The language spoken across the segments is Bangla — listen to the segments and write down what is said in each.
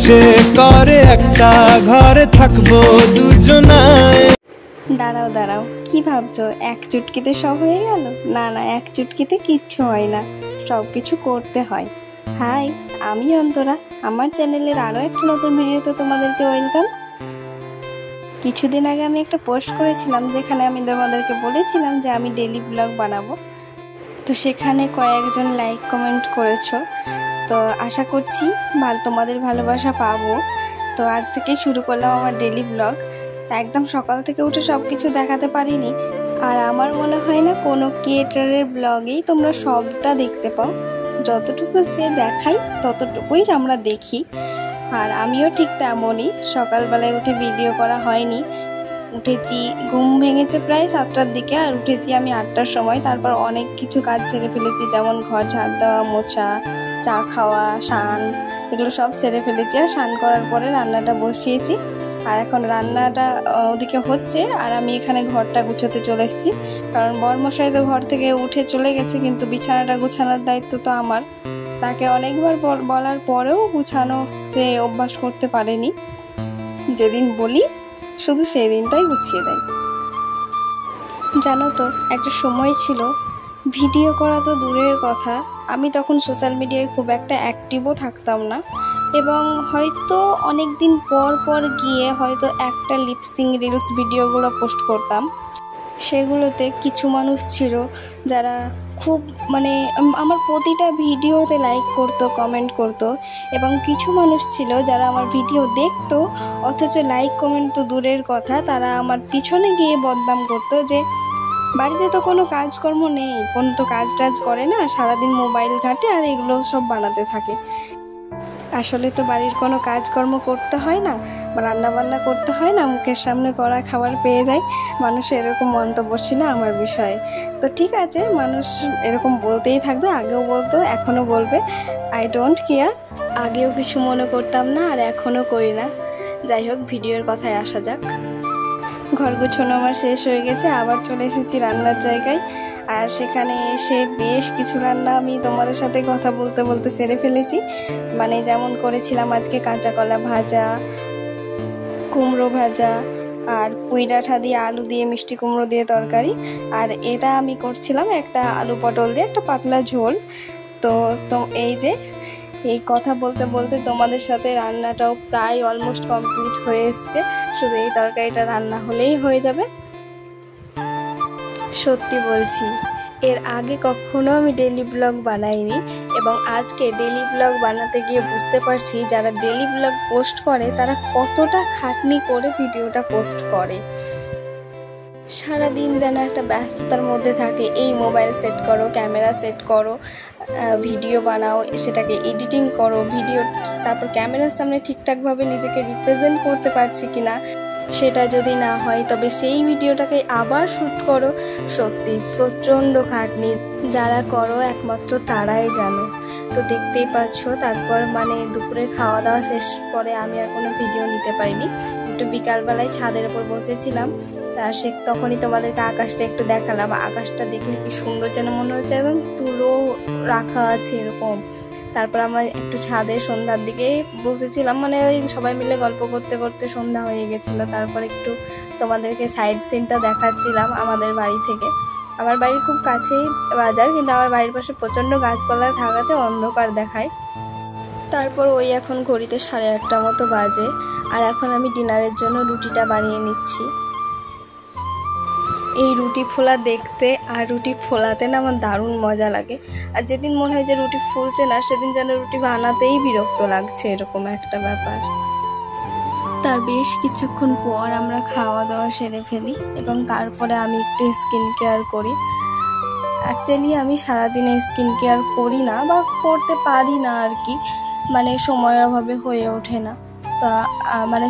ইচ্ছে করে একটা ঘরে থাকবো দুজনায়। দাঁড়াও দাঁড়াও, কি ভাবছো এক চুটকিতে সব হয়ে গেল? না না, এক চুটকিতে কিচ্ছু হয় না, সব কিছু করতে হয়। হাই, আমি অন্তরা, আমার চ্যানেলের আরও একটা নতুন ভিডিওতে তোমাদেরকে ওয়েলকাম। কিছুদিন আগে আমি একটা পোস্ট করেছিলাম যেখানে আমি তোমাদেরকে বলেছিলাম যে আমি ডেইলি ব্লগ বানাবো। তো সেখানে কয়েকজন লাইক কমেন্ট করেছো, তো আশা করছি তোমাদের ভালোবাসা পাবো। তো আজ থেকেই শুরু করলাম আমার ডেইলি ব্লগ। তা একদম সকাল থেকে উঠে সব কিছু দেখাতে পারিনি, আর আমার মনে হয় না কোনো ক্রিয়েটারের ব্লগেই তোমরা সবটা দেখতে পাও। যতটুকু সে দেখাই ততটুকুই আমরা দেখি, আর আমিও ঠিক তেমনই। সকালবেলায় উঠে ভিডিও করা হয়নি, উঠেছি, ঘুম ভেঙেছে প্রায় 7টার দিকে, আর উঠেছি আমি 8টার সময়। তারপর অনেক কিছু কাজ সেরে ফেলেছি, যেমন ঘর ঝাড় দেওয়া, মোছা, চা খাওয়া, স্নান, এগুলো সব সেরে ফেলেছি। আর স্নান করার পরে রান্নাটা বসিয়েছি, আর এখন রান্নাটা ওদিকে হচ্ছে, আর আমি এখানে ঘরটা গুছোতে চলে এসেছি। কারণ বরমশাই তো ঘর থেকে উঠে চলে গেছে, কিন্তু বিছানাটা গুছানোর দায়িত্ব তো আমার। তাকে অনেকবার বলার পরেও গুছানো সে অভ্যাস করতে পারেনি। যেদিন বলি শুধু সেই দিনটাই গুছিয়ে দেয়। জানো তো, একটা সময় ছিল ভিডিও করা তো দূরের কথা, আমি তখন সোশ্যাল মিডিয়ায় খুব একটা অ্যাক্টিভও থাকতাম না, এবং হয়তো অনেক দিন পর পর গিয়ে হয়তো একটা লিপসিং রিলস ভিডিওগুলো পোস্ট করতাম। সেগুলোতে কিছু মানুষ ছিল যারা খুব আমার প্রতিটা ভিডিওতে লাইক করতো, কমেন্ট করতো, এবং কিছু মানুষ ছিল যারা আমার ভিডিও দেখতো অথচ লাইক কমেন্ট তো দূরের কথা, তারা আমার পিছনে গিয়ে বদনাম করতো যে বাড়িতে তো কোনো কাজকর্ম নেই, কোনো তো কাজ টাজ করে না, সারাদিন মোবাইল ঘাঁটে আর এগুলো সব বানাতে থাকে। আসলে তো বাড়ির কোনো কাজকর্ম করতে হয় না, রান্না বান্না করতে হয় না, মুখের সামনে করা খাবার পেয়ে যায়। মানুষ এরকম মন্তব্য ছিল আমার বিষয়ে। তো ঠিক আছে, মানুষ এরকম বলতেই থাকবে, আগেও বলতো, এখনও বলবে, আই ডোন্ট কেয়ার। আগেও কিছু মনে করতাম না, আর এখনও করি না। যাই হোক, ভিডিওর কথায় আসা যাক। ঘর গুছোনো আমার শেষ হয়ে গেছে, আবার চলে এসেছি রান্নার জায়গায়। আর সেখানে এসে বেশ কিছু রান্না আমি তোমাদের সাথে কথা বলতে বলতে সেরে ফেলেছি। যেমন করেছিলাম আজকে কাঁচা কলা ভাজা, কুমড়ো ভাজা, আর পুঁই ডাঁটা দিয়ে আলু দিয়ে মিষ্টি কুমড়ো দিয়ে তরকারি। আর এটা আমি করছিলাম একটা আলু পটল দিয়ে একটা পাতলা ঝোল। তো এই কথা বলতে বলতে তোমাদের সাথে রান্নাটাও প্রায় অলমোস্ট কমপ্লিট হয়ে এসছে। শুধু এই তরকারিটা রান্না হলেই হয়ে যাবে। সত্যি বলছি, এর আগে কখনো আমি ডেইলি ব্লগ বানাইনি, এবং আজকে ডেইলি ব্লগ বানাতে গিয়ে বুঝতে পারছি যারা ডেইলি ব্লগ পোস্ট করে তারা কতটা খাটনি করে ভিডিওটা পোস্ট করে। সারাদিন যেন একটা ব্যস্ততার মধ্যে থাকে, এই মোবাইল সেট করো, ক্যামেরা সেট করো, ভিডিও বানাও, সেটাকে এডিটিং করো, ভিডিও, তারপর ক্যামেরার সামনে ঠিকঠাকভাবে নিজেকে রিপ্রেজেন্ট করতে পারছি কিনা, সেটা যদি না হয় তবে সেই ভিডিওটাকে আবার শ্যুট করো। সত্যি প্রচণ্ড খাটনি, যারা করো একমাত্র তারাই জানো। তো দেখতেই পাচ্ছ, তারপর দুপুরের খাওয়া দাওয়া শেষ করে আমি আর কোনো ভিডিও নিতে পারিনি। একটু বিকালবেলায় ছাদের উপর বসেছিলাম, তখনই তোমাদেরকে আকাশটা একটু দেখালাম। আকাশটা দেখলে কি সুন্দর যেন মনে হচ্ছে, একদম তুলো রাখা আছে এরকম। তারপর আমরা একটু ছাদে সন্ধ্যার দিকে বসেছিলাম, ওই সবাই মিলে গল্প করতে করতে সন্ধ্যা হয়ে গেছিলো। তারপর একটু তোমাদেরকে সাইড সিনটা দেখাচ্ছিলাম আমাদের বাড়ি থেকে। আমার বাড়ির খুব কাছেই বাজার, কিন্তু আমার বাড়ির পাশে প্রচণ্ড গাছপালা থাকাতে অন্ধকার দেখায়। তারপর এখন ঘড়িতে 8:30 মতো বাজে, আর এখন আমি ডিনারের জন্য রুটিটা বানিয়ে নিচ্ছি। এই রুটি ফোলা দেখতে আর রুটি ফোলাতে না আমার দারুণ মজা লাগে। আর যেদিন মনে হয় যে রুটি ফুলছে না, সেদিন যেন রুটি বানাতেই বিরক্ত লাগছে, এরকম একটা ব্যাপার। তার বেশ কিছুক্ষণ পর আমরা খাওয়া দাওয়া সেরে ফেলি, এবং তারপরে আমি একটু স্কিন কেয়ার করি। অ্যাকচুয়ালি আমি সারাদিনে স্কিন কেয়ার করি না, বা করতে পারি না আর কি, সময়ের অভাবে হয়ে ওঠে না। তা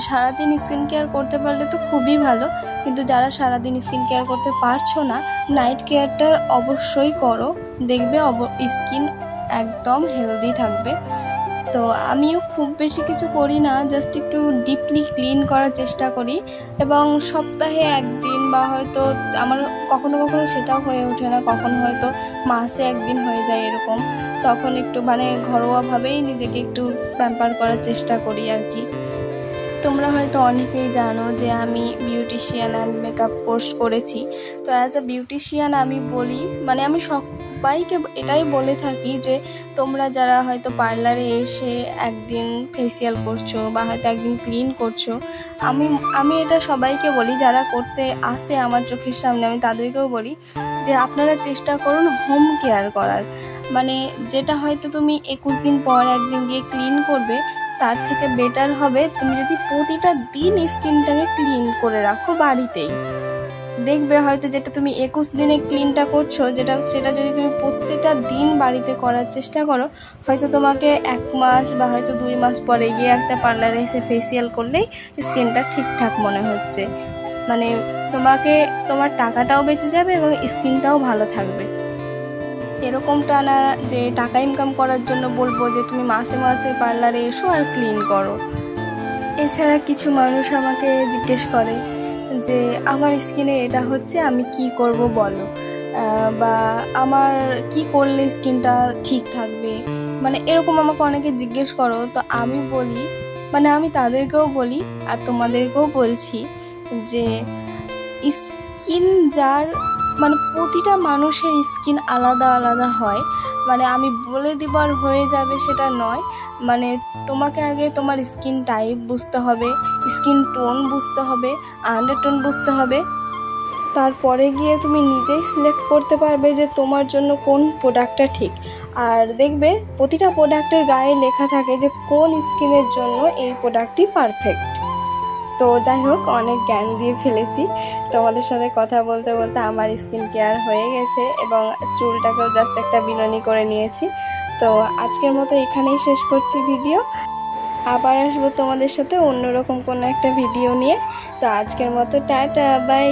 সারাদিন স্কিন কেয়ার করতে পারলে তো খুবই ভালো, কিন্তু যারা সারাদিন স্কিন কেয়ার করতে পারছো না, নাইট কেয়ারটা অবশ্যই করো, দেখবে স্কিন একদম হেলদি থাকবে। তো আমিও খুব বেশি কিছু করি না, জাস্ট একটু ডিপলি ক্লিন করার চেষ্টা করি, এবং সপ্তাহে একদিন, বা হয়তো আমার কখনো কখনো সেটাও হয়ে ওঠে না, কখনো হয়তো মাসে একদিন হয়ে যায় এরকম। তখন একটু মানে ঘরোয়াভাবেই নিজেকে একটু প্যাম্পার করার চেষ্টা করি আর কি। তোমরা হয়তো অনেকেই জানো যে আমি বিউটিশিয়ান অ্যান্ড মেকআপ কোর্স করেছি। তো অ্যাজ আ বিউটিশিয়ান আমি বলি, মানে আমি সবাইকে এটাই বলে থাকি যে তোমরা যারা হয়তো পার্লারে এসে একদিন ফেসিয়াল করছো বা হয়তো একদিন ক্লিন করছো, আমি এটা সবাইকে বলি, যারা করতে আসে আমার চোখের সামনে আমি তাদেরকেও বলি যে আপনারা চেষ্টা করুন হোম কেয়ার করার। মানে যেটা হয়তো তুমি 21 দিন পর একদিন গিয়ে ক্লিন করবে, তার থেকে বেটার হবে তুমি যদি প্রতিটা দিন স্কিনটাকে ক্লিন করে রাখো বাড়িতেই। দেখবে হয়তো যেটা তুমি 21 দিনে ক্লিনটা করছো, সেটা যদি তুমি প্রত্যেকটা দিন বাড়িতে করার চেষ্টা করো, হয়তো তোমাকে 1 মাস বা হয়তো 2 মাস পরে গিয়ে একটা পার্লারে এসে ফেসিয়াল করলেই স্কিনটা ঠিকঠাক মনে হচ্ছে। মানে তোমার টাকাটাও বেঁচে যাবে এবং স্কিনটাও ভালো থাকবে। এরকমটা না যে টাকা ইনকাম করার জন্য বলবো যে তুমি মাসে মাসে পার্লারে এসো আর ক্লিন করো। এছাড়া কিছু মানুষ আমাকে জিজ্ঞেস করে যে আমার স্কিনে এটা হচ্ছে, আমি কি করব বলো, বা আমার কি করলে স্কিনটা ঠিক থাকবে, মানে এরকম আমাকে অনেকে জিজ্ঞেস করো। তো আমি বলি, মানে আমি তাদেরকেও বলি আর তোমাদেরকেও বলছি যে স্কিন যার, মানে প্রতিটা মানুষের স্কিন আলাদা আলাদা হয়। মানে আমি বলে দিবার হয়ে যাবে সেটা নয়, মানে তোমাকে আগে তোমার স্কিন টাইপ বুঝতে হবে, স্কিন টোন বুঝতে হবে, আন্ডারটোন বুঝতে হবে, তারপরে গিয়ে তুমি নিজেই সিলেক্ট করতে পারবে যে তোমার জন্য কোন প্রোডাক্টটা ঠিক। আর দেখবে প্রতিটা প্রোডাক্টের গায়ে লেখা থাকে যে কোন স্কিনের জন্য এই প্রোডাক্টটি পারফেক্ট। তো যাই হোক, অনেক জ্ঞান দিয়ে ফেলেছি। তোমাদের সাথে কথা বলতে বলতে আমার স্কিন কেয়ার হয়ে গেছে এবং চুলটাকেও জাস্ট একটা বিনুনি করে নিয়েছি। তো আজকের মতো এখানেই শেষ করছি ভিডিও। আবার আসবো তোমাদের সাথে অন্যরকম কোনো একটা ভিডিও নিয়ে। তো আজকের মতো টাটা, বাই।